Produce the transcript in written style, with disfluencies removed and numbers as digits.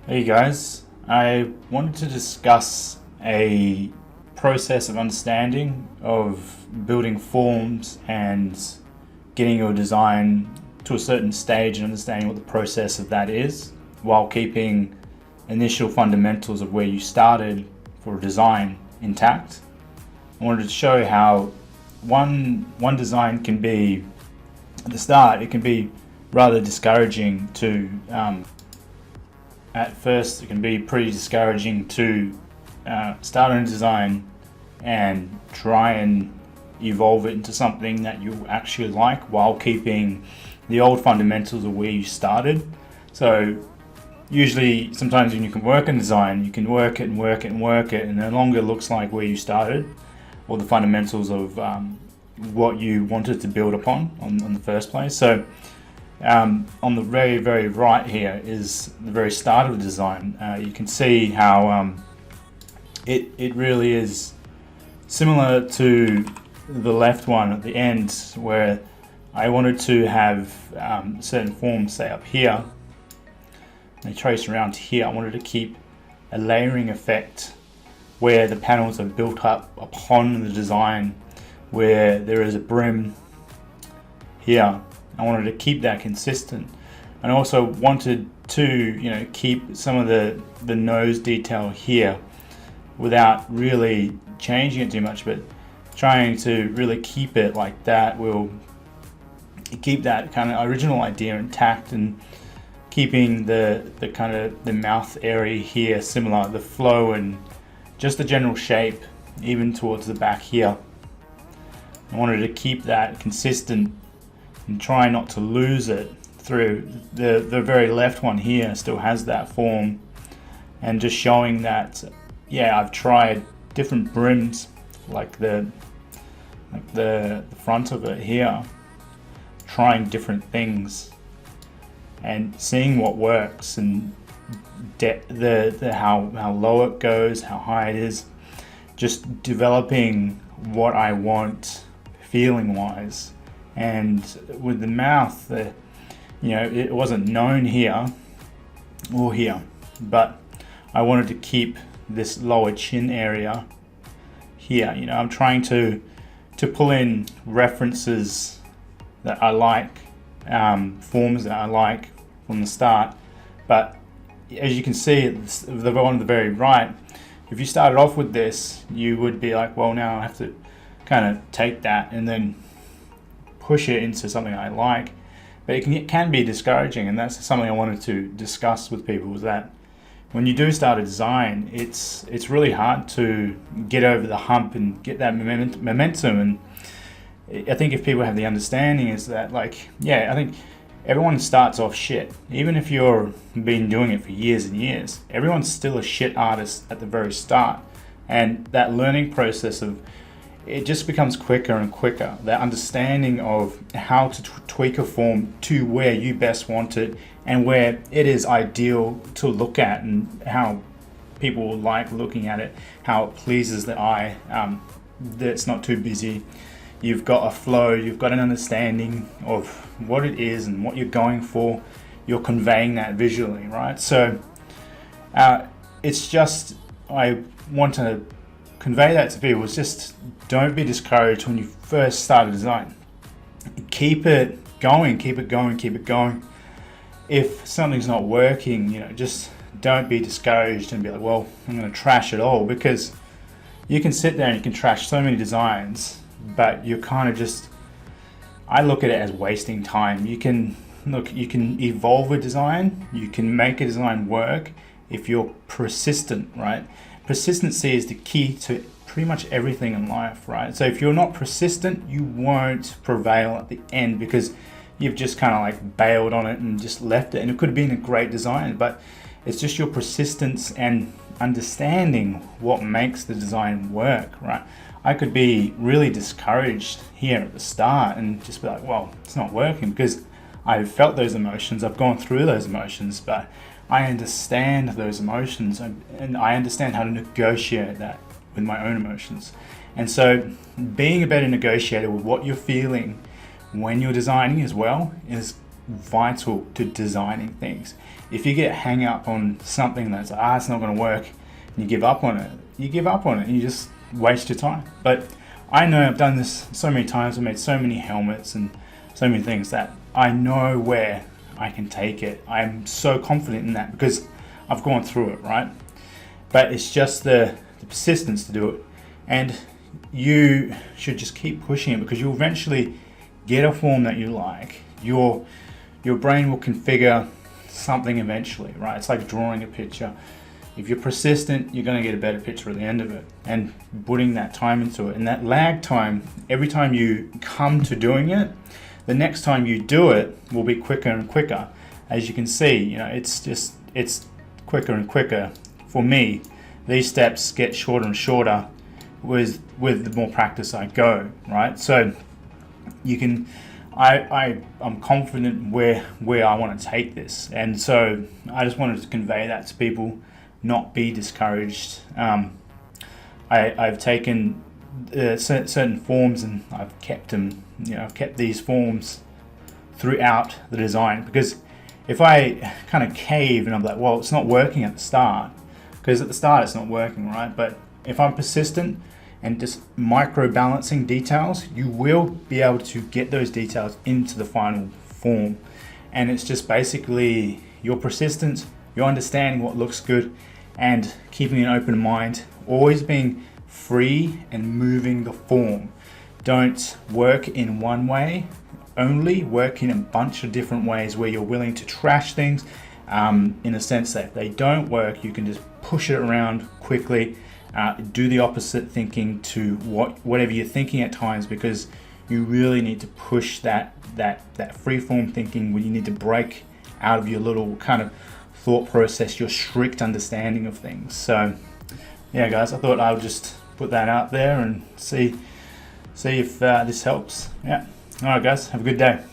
Hey guys, I wanted to discuss a process of understanding of building forms and getting your design to a certain stage and understanding what the process of that is while keeping initial fundamentals of where you started for design intact. I wanted to show how one design can be, at the start, it can be rather discouraging to at first it can be pretty discouraging to start on a design and try and evolve it into something that you actually like while keeping the old fundamentals of where you started. So usually sometimes when you can work in design, you can work it and work it and work it, and no longer looks like where you started or the fundamentals of what you wanted to build upon on the first place. So on the very, very right here is the very start of the design. You can see how it really is similar to the left one at the end, where I wanted to have certain forms, say up here, and trace around here. I wanted to keep a layering effect where the panels are built up upon the design, where there is a brim here. I wanted to keep that consistent, and I also wanted to, keep some of the nose detail here without really changing it too much, but trying to really keep it like that will keep that kind of original idea intact, and keeping the kind of the mouth area here similar, the flow and just the general shape even towards the back here. I wanted to keep that consistent and try not to lose it through the very left one here still has that form, and just showing that I've tried different brims like the front of it here, trying different things and seeing what works, and how low it goes, how high it is, just developing what I want feeling wise. And with the mouth, it wasn't known here or here, but I wanted to keep this lower chin area here. I'm trying to pull in references that I like, forms that I like from the start. But as you can see, the one on the very right, if you started off with this, you would be like, well, now I have to kind of take that and then push it into something I like. But it can be discouraging, and that's something I wanted to discuss with people, was that when you do start a design, it's really hard to get over the hump and get that momentum. And I think if people have the understanding is that, I think everyone starts off shit. Even if you've been doing it for years and years, everyone's still a shit artist at the very start. And that learning process of it just becomes quicker and quicker. That understanding of how to tweak a form to where you best want it and where it is ideal to look at, and how people like looking at it, how it pleases the eye, that it's not too busy. You've got a flow, you've got an understanding of what it is and what you're going for. You're conveying that visually, right? So it's just, I want to convey that to people, is just don't be discouraged when you first start a design. Keep it going, keep it going, keep it going. If something's not working, just don't be discouraged and be like, well, I'm going to trash it all, because you can sit there and you can trash so many designs, but you're kind of just, I look at it as wasting time. You can evolve a design, you can make a design work if you're persistent, right? Persistency is the key to pretty much everything in life, right? So if you're not persistent, you won't prevail at the end, because you've just kind of bailed on it and just left it. And it could have been a great design, but it's just your persistence and understanding what makes the design work, right? I could be really discouraged here at the start and just be like, well, it's not working, because I've felt those emotions, I've gone through those emotions, but I understand those emotions, and I understand how to negotiate that with my own emotions. And so being a better negotiator with what you're feeling when you're designing as well is vital to designing things. if you get hang up on something that's it's not going to work, and you give up on it, and you just waste your time. But I know I've done this so many times. I've made so many helmets and so many things that I know where I can take it. I'm so confident in that because I've gone through it, right? But it's just the persistence to do it, and you should just keep pushing it because you'll eventually get a form that you like. Your brain will configure something eventually, right? It's like drawing a picture. If you're persistent, you're going to get a better picture at the end of it, and putting that time into it. And that lag time, every time you come to doing it, the next time you do it will be quicker and quicker. As you can see, it's quicker and quicker. For me, these steps get shorter and shorter with the more practice I go, right? So you can, I'm confident where I want to take this, and so I just wanted to convey that to people. Not be discouraged. I've taken certain forms and I've kept them. I've kept these forms throughout the design, because if I kind of cave and I'm like, well, it's not working at the start, because at the start it's not working, right? But if I'm persistent and just micro balancing details, you will be able to get those details into the final form. And it's just basically your persistence, your understanding what looks good, and keeping an open mind, always being free and moving the form. Don't work in one way only, work in a bunch of different ways where you're willing to trash things, in a sense that if they don't work, you can just push it around quickly, do the opposite thinking to whatever you're thinking at times, because you really need to push that free form thinking, when you need to break out of your little kind of thought process, your strict understanding of things. So yeah, guys, I thought I would just put that out there and see if this helps. Yeah. All right, guys, have a good day.